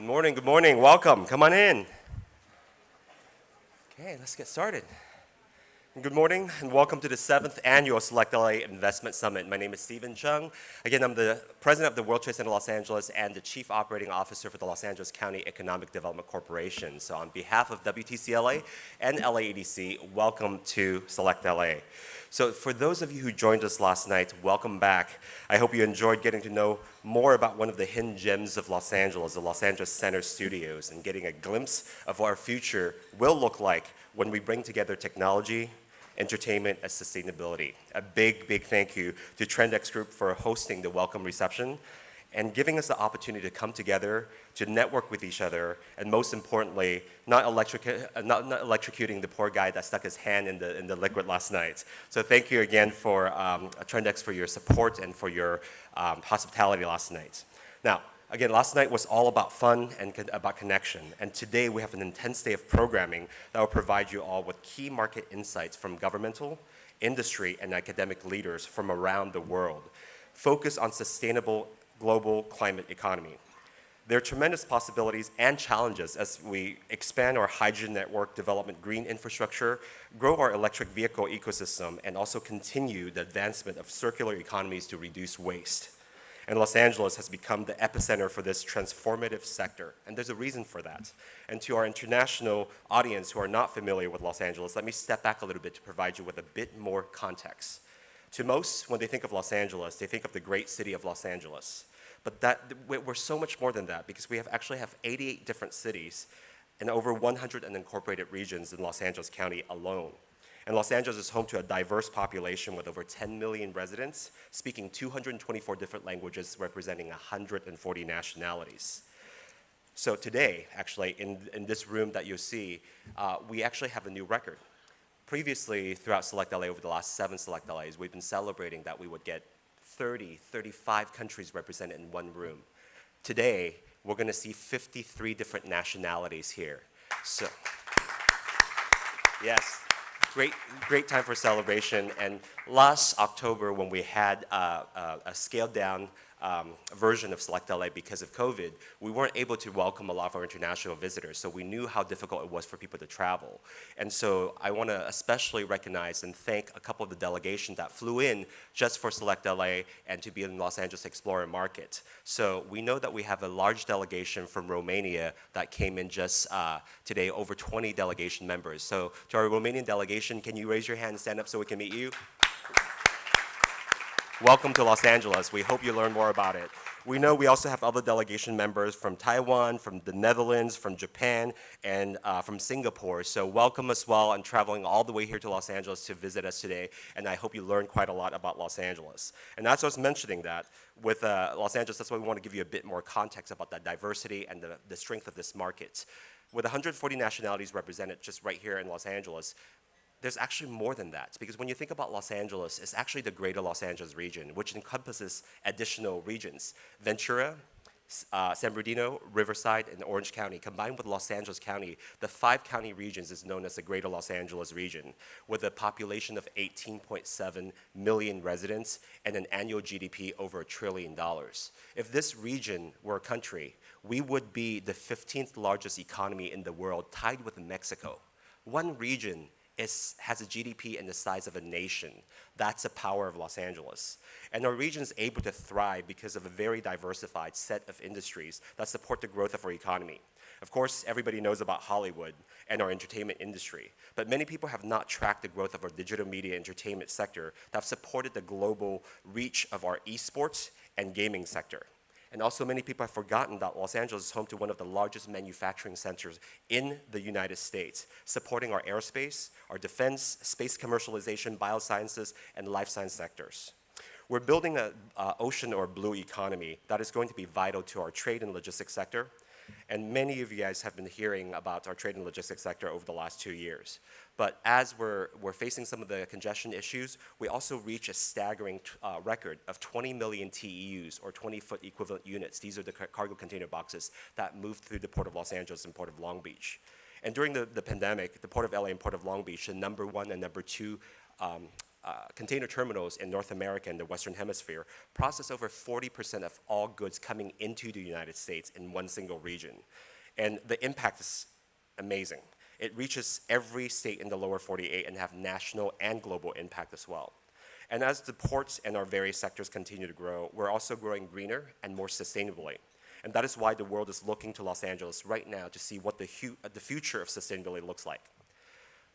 Good morning. Welcome. Come on in. Okay, let's get started. Good morning and welcome to the 7th Annual Select LA Investment Summit. My name is Cheung. Again, I'm the President of the World Trade Center Los Angeles and the Chief Operating Officer for the Los Angeles County Economic Development Corporation. So on behalf of WTCLA and LAEDC, welcome to Select LA. So for those of you who joined us last night, welcome back. I hope you enjoyed getting to know more about one of the hidden gems of Los Angeles, the Los Angeles Center Studios, and getting a glimpse of what our future will look like when we bring together technology, entertainment, and sustainability. A big, big thank you to TrendX Group for hosting the welcome reception and giving us the opportunity to come together, to network with each other, and most importantly, not electrocuting the poor guy that stuck his hand in the liquid last night. So thank you again for TrendX for your support and for your hospitality last night. Now, again, last night was all about fun and about connection, and today we have an intense day of programming that will provide you all with key market insights from governmental, industry, and academic leaders from around the world, focused on sustainable global climate economy. There are tremendous possibilities and challenges as we expand our hydrogen network development, green infrastructure, grow our electric vehicle ecosystem, and also continue the advancement of circular economies to reduce waste. And Los Angeles has become the epicenter for this transformative sector, and there's a reason for that. And to our international audience who are not familiar with Los Angeles, let me step back a little bit to provide you with a bit more context. To most, when they think of Los Angeles, they think of the great city of Los Angeles. But we're so much more than that because we actually have 88 different cities and over 100 unincorporated regions in Los Angeles County alone. And Los Angeles is home to a diverse population with over 10 million residents, speaking 224 different languages, representing 140 nationalities. So today, actually, in this room that you see, we actually have a new record. Previously, throughout Select LA, over the last 7 Select LAs, we've been celebrating that we would get 30, 35 countries represented in one room. Today, we're going to see 53 different nationalities here. So, yes. Great time for celebration. And last October, when we had a scaled down version of Select LA because of COVID, we weren't able to welcome a lot of our international visitors, so we knew how difficult it was for people to travel. And so I want to especially recognize and thank a couple of the delegations that flew in just for Select LA and to be in Los Angeles Explorer Market. So we know that we have a large delegation from Romania that came in just today, over 20 delegation members. So to our Romanian delegation, can you raise your hand and stand up so we can meet you? Welcome to Los Angeles. We hope you learn more about it. We know we also have other delegation members from Taiwan, from the Netherlands, from Japan, and from Singapore. So welcome as well and traveling all the way here to Los Angeles to visit us today. And I hope you learn quite a lot about Los Angeles. And as I was mentioning that, with Los Angeles, that's why we want to give you a bit more context about that diversity and the strength of this market. With 140 nationalities represented just right here in Los Angeles, there's actually more than that, because when you think about Los Angeles, it's actually the greater Los Angeles region, which encompasses additional regions. Ventura, San Bernardino, Riverside, and Orange County. Combined with Los Angeles County, the 5 county regions is known as the greater Los Angeles region, with a population of 18.7 million residents and an annual GDP over $1 trillion. If this region were a country, we would be the 15th largest economy in the world, tied with Mexico. One region has a GDP in the size of a nation. That's the power of Los Angeles. And our region is able to thrive because of a very diversified set of industries that support the growth of our economy. Of course, everybody knows about Hollywood and our entertainment industry, but many people have not tracked the growth of our digital media entertainment sector that have supported the global reach of our esports and gaming sector. And also many people have forgotten that Los Angeles is home to one of the largest manufacturing centers in the United States, supporting our aerospace, our defense, space commercialization, biosciences, and life science sectors. We're building an ocean or blue economy that is going to be vital to our trade and logistics sector. And many of you guys have been hearing about our trade and logistics sector over the last 2 years. But as we're facing some of the congestion issues, we also reach a staggering record of 20 million TEUs, or 20-foot equivalent units. These are the cargo container boxes that move through the Port of Los Angeles and Port of Long Beach. And during the pandemic, the Port of LA and Port of Long Beach, the #1 and #2 container terminals in North America and the Western Hemisphere process over 40% of all goods coming into the United States in one single region. And the impact is amazing. It reaches every state in the lower 48 and have national and global impact as well. And as the ports and our various sectors continue to grow, we're also growing greener and more sustainably. And that is why the world is looking to Los Angeles right now to see what the future of sustainability looks like.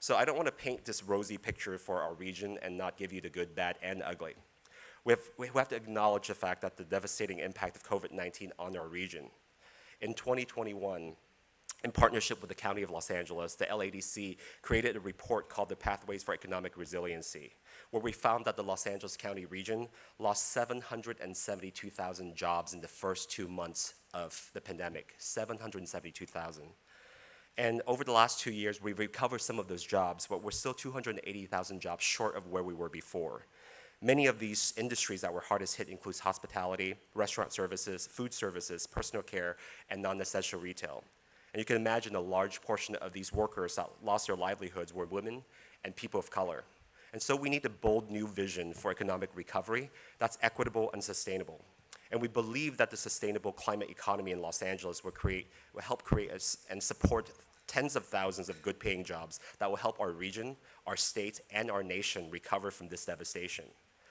So I don't want to paint this rosy picture for our region and not give you the good, bad, and ugly. We have to acknowledge the fact that the devastating impact of COVID-19 on our region. In 2021, in partnership with the County of Los Angeles, the LADC created a report called the Pathways for Economic Resiliency, where we found that the Los Angeles County region lost 772,000 jobs in the first 2 months of the pandemic, 772,000. And over the last 2 years, we've recovered some of those jobs, but we're still 280,000 jobs short of where we were before. Many of these industries that were hardest hit includes hospitality, restaurant services, food services, personal care, and non-essential retail. And you can imagine a large portion of these workers that lost their livelihoods were women and people of color. And so we need a bold new vision for economic recovery that's equitable and sustainable. And we believe that the sustainable climate economy in Los Angeles will help create and support tens of thousands of good-paying jobs that will help our region, our state, and our nation recover from this devastation.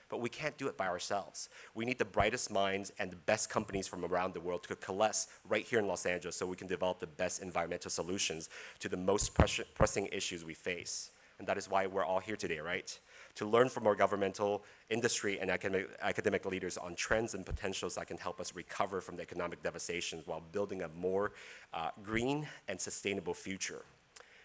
But we can't do it by ourselves. We need the brightest minds and the best companies from around the world to coalesce right here in Los Angeles so we can develop the best environmental solutions to the most pressing issues we face. And that is why we're all here today, right? To learn from our governmental, industry, and academic leaders on trends and potentials that can help us recover from the economic devastations while building a more green and sustainable future.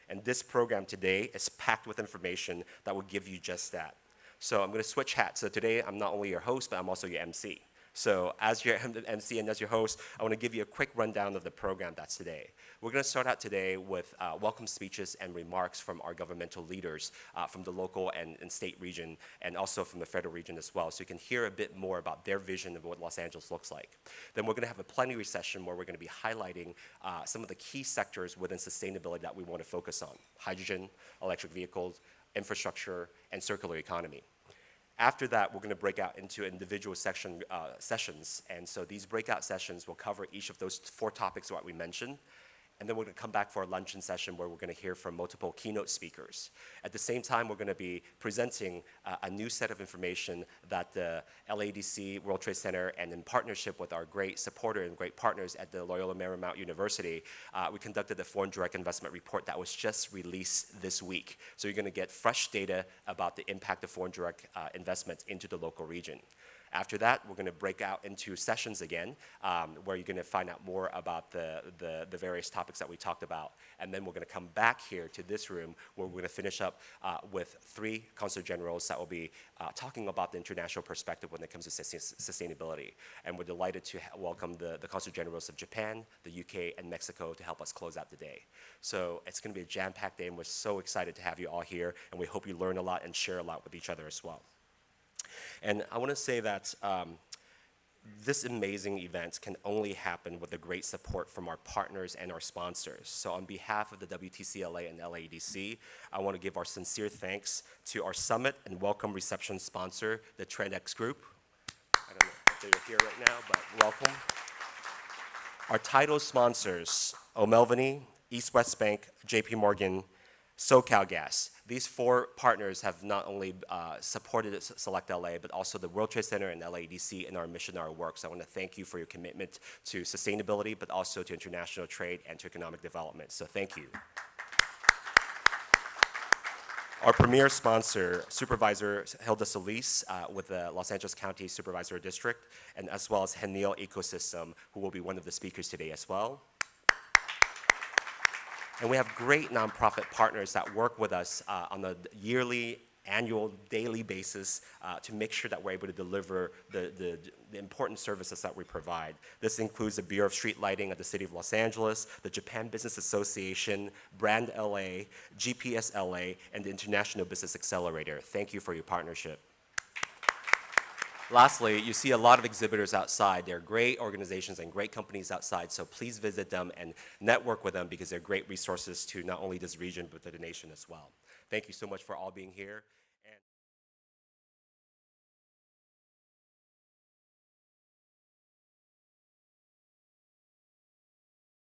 And this program today is packed with information that will give you just that. So I'm going to switch hats. So today, I'm not only your host, but I'm also your MC. So as your MC and as your host, I want to give you a quick rundown of the program that's today. We're going to start out today with welcome speeches and remarks from our governmental leaders from the local and state region, and also from the federal region as well, so you can hear a bit more about their vision of what Los Angeles looks like. Then we're going to have a plenary session where we're going to be highlighting some of the key sectors within sustainability that we want to focus on: hydrogen, electric vehicles, infrastructure, and circular economy. After that, we're going to break out into individual sessions, and so these breakout sessions will cover each of those 4 topics that we mentioned, and then we're going to come back for a luncheon session where we're going to hear from multiple keynote speakers. At the same time, we're going to be presenting a new set of information that the LADC World Trade Center, and in partnership with our great supporter and great partners at the Loyola Marymount University, we conducted a foreign direct investment report that was just released this week. So you're going to get fresh data about the impact of foreign direct investments into the local region. After that, we're going to break out into sessions again, where you're going to find out more about the various topics that we talked about. And then we're going to come back here to this room, where we're going to finish up with 3 consul generals that will be talking about the international perspective when it comes to sustainability. And we're delighted to welcome the consul generals of Japan, the UK, and Mexico to help us close out the day. So it's going to be a jam-packed day, and we're so excited to have you all here, and we hope you learn a lot and share a lot with each other as well. And I want to say that this amazing event can only happen with the great support from our partners and our sponsors. So on behalf of the WTCLA and LADC, I want to give our sincere thanks to our summit and welcome reception sponsor, the TrendX Group. I don't know if they're here right now, but welcome. Our title sponsors, O'Melveny, East West Bank, JP Morgan, SoCalGas. These 4 partners have not only supported Select LA, but also the World Trade Center and LADC in our mission, our work. So I want to thank you for your commitment to sustainability, but also to international trade and to economic development. So thank you. Our premier sponsor, Supervisor Hilda Solis with the Los Angeles County Supervisor District, and as well as Henil Ecosystem, who will be one of the speakers today as well. And we have great nonprofit partners that work with us on a yearly, annual, daily basis to make sure that we're able to deliver the important services that we provide. This includes the Bureau of Street Lighting at the City of Los Angeles, the Japan Business Association, Brand LA, GPS LA, and the International Business Accelerator. Thank you for your partnership. Lastly, you see a lot of exhibitors outside. They're great organizations and great companies outside, so please visit them and network with them because they're great resources to not only this region, but to the nation as well. Thank you so much for all being here.